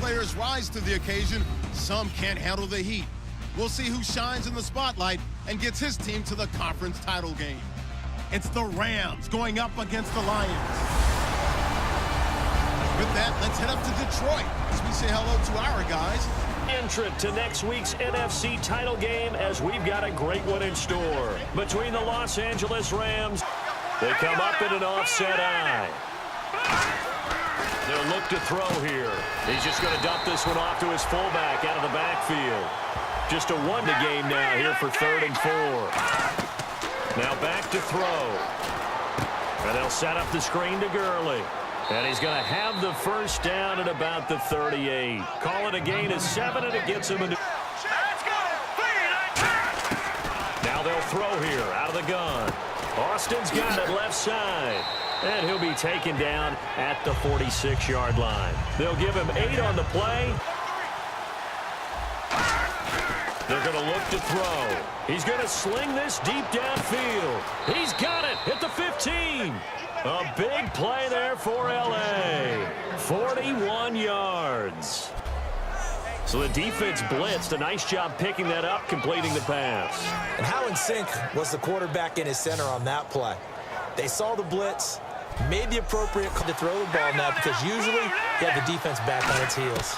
players rise to the occasion, some can't handle the heat. We'll see who shines in the spotlight and gets his team to the conference title game. It's the Rams going up against the Lions. With that, let's head up to Detroit as we say hello to our guys. Entrant to next week's NFC title game, as we've got a great one in store. Between the Los Angeles Rams, they come up in an offset eye. They'll look to throw here. He's just going to dump this one off to his fullback out of the backfield. Just a one to game now here for 3rd and 4. Now back to throw. And they'll set up the screen to Gurley. And he's going to have the first down at about the 38. Call it a gain of 7, and it gets him a new. Now they'll throw here out of the gun. Austin's got it left side. And he'll be taken down at the 46-yard line. They'll give him 8 on the play. They're going to look to throw. He's going to sling this deep downfield. He's got it at the 15. A big play there for L.A. 41 yards. So the defense blitzed. A nice job picking that up, completing the pass. And how in sync was the quarterback in his center on that play? They saw the blitz, made the appropriate call to throw the ball now, because usually you have the defense back on its heels.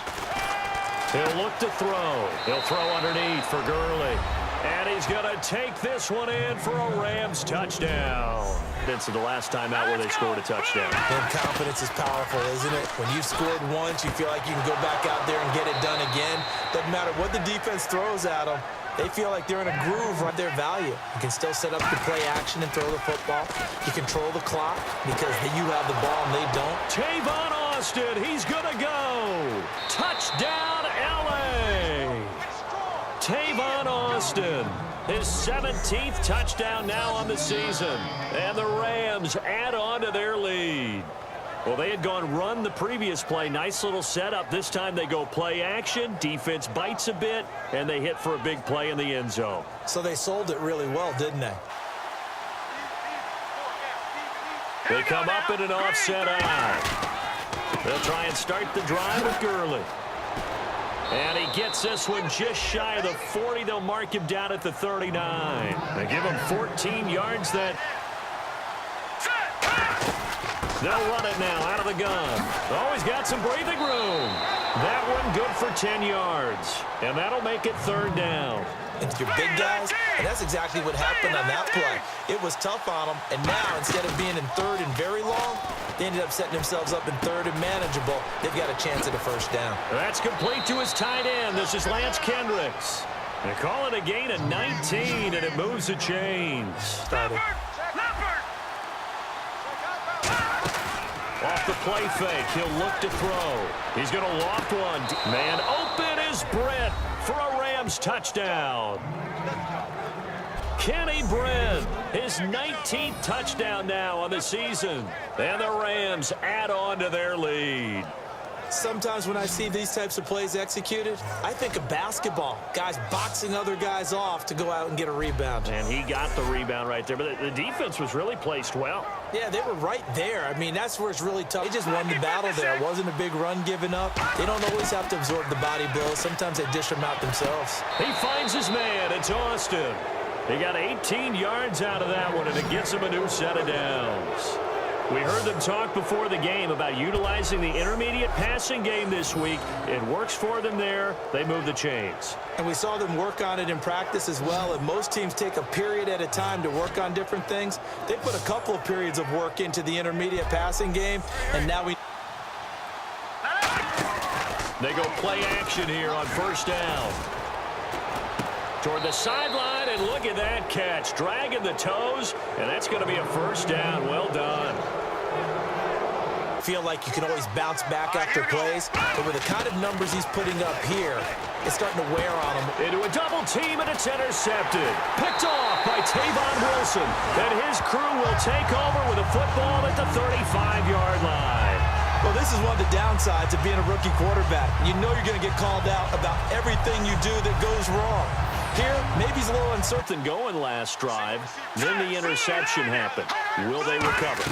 He'll look to throw. He'll throw underneath for Gurley. And he's going to take this one in for a Rams touchdown. This is the last time out where they scored a touchdown. And confidence is powerful, isn't it? When you've scored once, you feel like you can go back out there and get it done again. Doesn't matter what the defense throws at them. They feel like they're in a groove right their value. You can still set up the play action and throw the football. You control the clock because you have the ball and they don't. Tavon Austin, he's going to go. Touchdown, L.A. Tavon Austin, his 17th touchdown now on the season. And the Rams add on to their lead. Well, they had gone run the previous play. Nice little setup. This time they go play action. Defense bites a bit, and they hit for a big play in the end zone. So they sold it really well, didn't they? They come up in an offset eye. They'll try and start the drive with Gurley. And he gets this one just shy of the 40. They'll mark him down at the 39. They give him 14 yards then. They'll run it now out of the gun. Oh, he's got some breathing room. That one good for 10 yards. And that'll make it 3rd down. It's your big guys, and that's exactly what happened on that play. It was tough on them, and now instead of being in 3rd and very long, they ended up setting themselves up in 3rd and manageable. They've got a chance at a first down. That's complete to his tight end. This is Lance Kendricks. They call it a gain of 19, and it moves the chains. Started. Off the play fake, he'll look to throw. He's going to loft one. Man open is Brett for a Rams touchdown. Kenny Brett, his 19th touchdown now on the season. And the Rams add on to their lead. Sometimes when I see these types of plays executed, I think of basketball. Guys boxing other guys off to go out and get a rebound. And he got the rebound right there. But the defense was really placed well. Yeah, they were right there. I mean, that's where it's really tough. They just won the battle there. It wasn't a big run given up. They don't always have to absorb the body blows. Sometimes they dish them out themselves. He finds his man. It's Austin. He got 18 yards out of that one, and it gets him a new set of downs. We heard them talk before the game about utilizing the intermediate passing game this week. It works for them there. They move the chains. And we saw them work on it in practice as well. And most teams take a period at a time to work on different things. They put a couple of periods of work into the intermediate passing game. And now we... They go play action here on 1st down. Toward the sideline, and look at that catch. Dragging the toes, and that's going to be a 1st down. Well done. Feel like you can always bounce back after plays, but with the kind of numbers he's putting up here, it's starting to wear on him. Into a double team, and it's intercepted. Picked off by Tavon Wilson. And his crew will take over with a football at the 35-yard line. Well, this is one of the downsides of being a rookie quarterback. You know you're going to get called out about everything you do that goes wrong. Here, maybe he's a little uncertain. Going last drive, then the interception happened. Will they recover?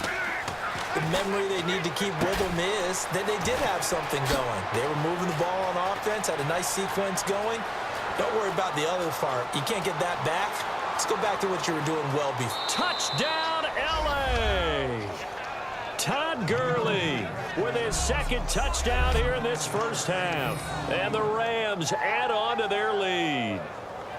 The memory they need to keep with them is that they did have something going. They were moving the ball on offense, had a nice sequence going. Don't worry about the other part. You can't get that back. Let's go back to what you were doing well before. Touchdown, L.A. Todd Gurley with his second touchdown here in this first half. And the Rams add on to their lead.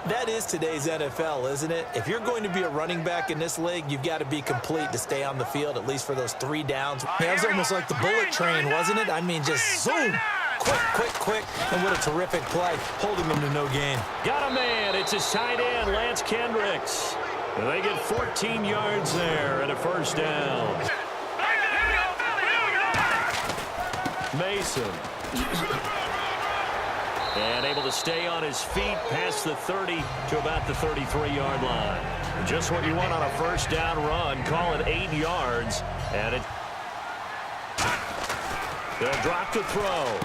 That is today's NFL, isn't it? If you're going to be a running back in this league, you've got to be complete to stay on the field, at least for those 3 downs. It was almost like the bullet train, wasn't it? I mean, just zoom. Quick, quick, quick. And what a terrific play, holding them to no gain. Got a man. It's his tight end, Lance Kendricks. And they get 14 yards there and a first down. Mason. And able to stay on his feet past the 30 to about the 33-yard line. Just what you want on a first down run. Call it 8 yards. And they'll drop to throw.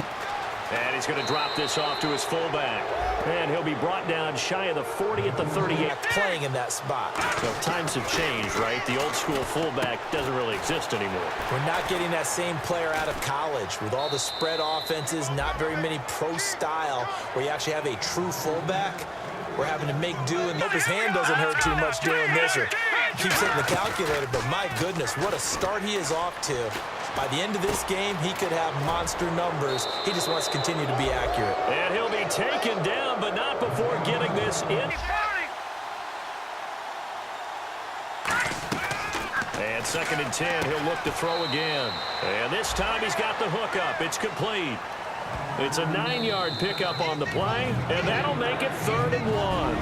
And he's going to drop this off to his fullback. And he'll be brought down shy of the 40 at the 38. Playing in that spot. Well, times have changed, right? The old school fullback doesn't really exist anymore. We're not getting that same player out of college. With all the spread offenses, not very many pro style where you actually have a true fullback. We're having to make do and hope his hand doesn't hurt too much doing this or keeps hitting the calculator. But my goodness, what a start he is off to. By the end of this game, he could have monster numbers. He just wants to continue to be accurate. And he'll be taken down, but not before getting this in. And 2nd and 10, he'll look to throw again. And this time he's got the hook up. It's complete. It's a 9-yard pickup on the play, and that'll make it 3rd and 1.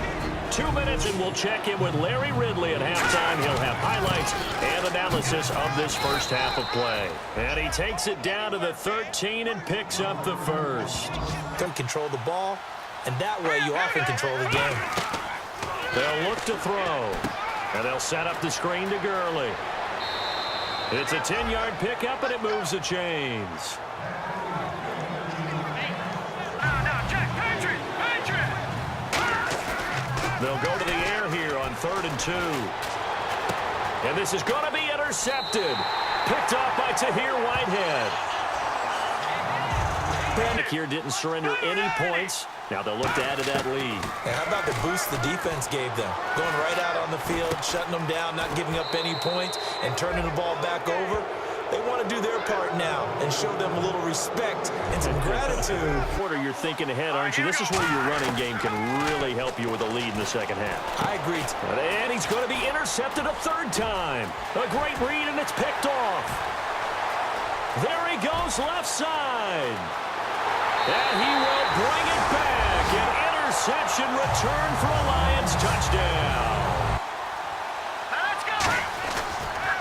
2 minutes, and we'll check in with Larry Ridley at halftime. He'll have highlights and analysis of this first half of play. And he takes it down to the 13 and picks up the first. Can control the ball, and that way you often control the game. They'll look to throw, and they'll set up the screen to Gurley. It's a 10-yard pickup, and it moves the chains. They'll go to the air here on 3rd and 2. And this is going to be intercepted. Picked off by Tahir Whitehead. Panic here didn't surrender any points. Now they'll look to add to that lead. And how about the boost the defense gave them? Going right out on the field, shutting them down, not giving up any points, and turning the ball back over. They want to do their part now and show them a little respect and some gratitude. Quarter, you're thinking ahead, aren't you? This is where your running game can really help you with a lead in the second half. I agree. And he's going to be intercepted a 3rd time. A great read, and it's picked off. There he goes left side. And he will bring it back. An interception return for a Lions touchdown.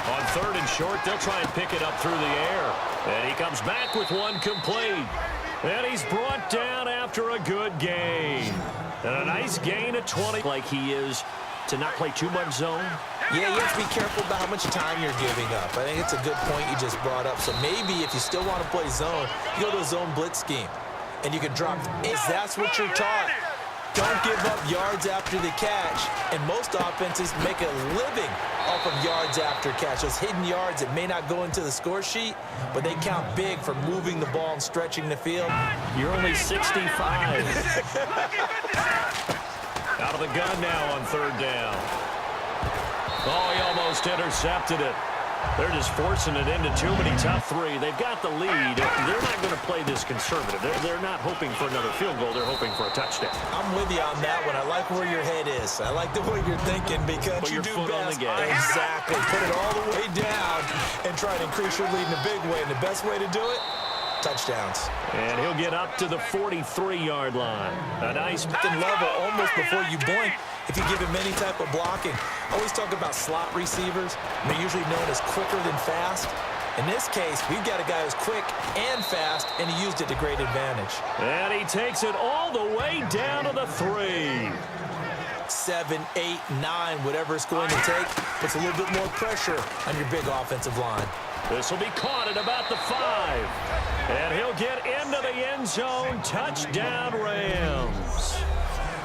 On 3rd and short, they'll try and pick it up through the air. And he comes back with one complete. And he's brought down after a good gain. And a nice gain of 20. Like he is to not play too much zone. Yeah, you have to be careful about how much time you're giving up. I think it's a good point you just brought up. So maybe if you still want to play zone, you go to a zone blitz scheme. And you can drop. That's what you're taught. Don't give up yards after the catch. And most offenses make a living off of yards after catch. Those hidden yards that may not go into the score sheet, but they count big for moving the ball and stretching the field. You're only 65. Out of the gun now on 3rd down. Oh, he almost intercepted it. They're just forcing it into too many tough 3. They've got the lead. They're not going to play this conservative. They're not hoping for another field goal. They're hoping for a touchdown. I'm with you on that one. I like where your head is. I like the way you're thinking because Put you your do foot best. on the gas. Exactly. Put it all the way down and try to increase your lead in a big way. And the best way to do it, touchdowns. And he'll get up to the 43-yard line. A nice level almost before you blink if you give him any type of blocking. I always talk about slot receivers. They're usually known as quicker than fast. In this case, we've got a guy who's quick and fast, and he used it to great advantage. And he takes it all the way down to the 3. 7, 8, 9, whatever it's going to take, puts a little bit more pressure on your big offensive line. This will be caught at about the 5. And he'll get into the end zone. Touchdown, Rams.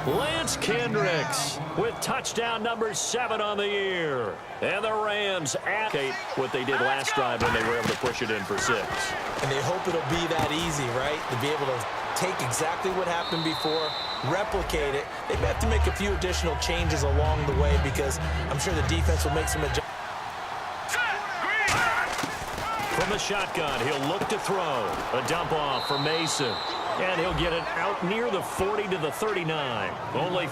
Lance Kendricks with touchdown number 7 on the year. And the Rams Rams at what they did last drive when they were able to push it in for 6. And they hope it'll be that easy, right? To be able to take exactly what happened before, replicate it. They may have to make a few additional changes along the way because I'm sure the defense will make some adjustments. From the shotgun, he'll look to throw. A dump off for Mason. And he'll get it out near the 40 to the 39. Only.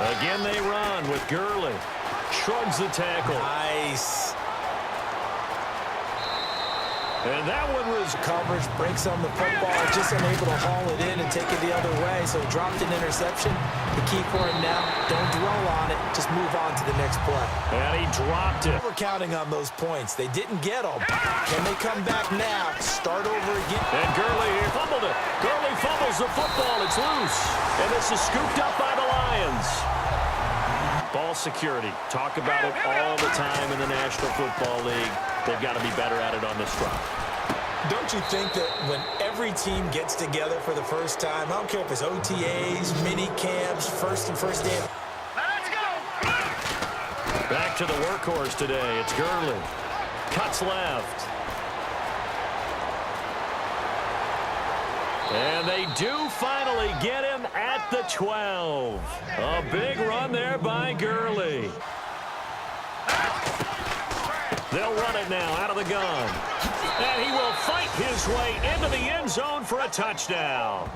Again they run with Gurley. Shrugs the tackle. Nice. And that one was Coverage, breaks on the football, just unable to haul it in and take it the other way. So dropped an interception. The key for him now, don't dwell on it. Just move on to the next play. And he dropped it. We're counting on those points. They didn't get them. Can they come back now? Start over again. And Gurley here fumbled it. Gurley fumbles the football. It's loose. And this is scooped up by the Lions. Ball security. Talk about it all the time in the National Football League. They've got to be better at it on this drive. Don't you think that when every team gets together for the first time, I don't care if it's OTAs, mini camps, first day. Let's go! Back to the workhorse today. It's Gurley. Cuts left. And they do finally get him at the 12. A big run there by Gurley. They'll run it now out of the gun. And he will fight his way into the end zone for a touchdown.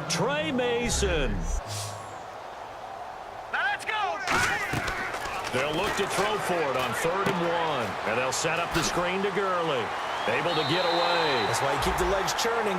Trey Mason. Let's go! They'll look to throw for it on 3rd and 1. And they'll set up the screen to Gurley. Able to get away. That's why you keep the legs churning.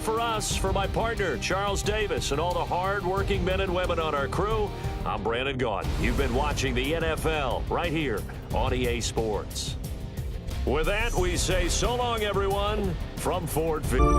For us, for my partner, Charles Davis, and all the hard-working men and women on our crew, I'm Brandon Gaudin. You've been watching the NFL right here on EA Sports. With that, we say so long, everyone, from Ford Field.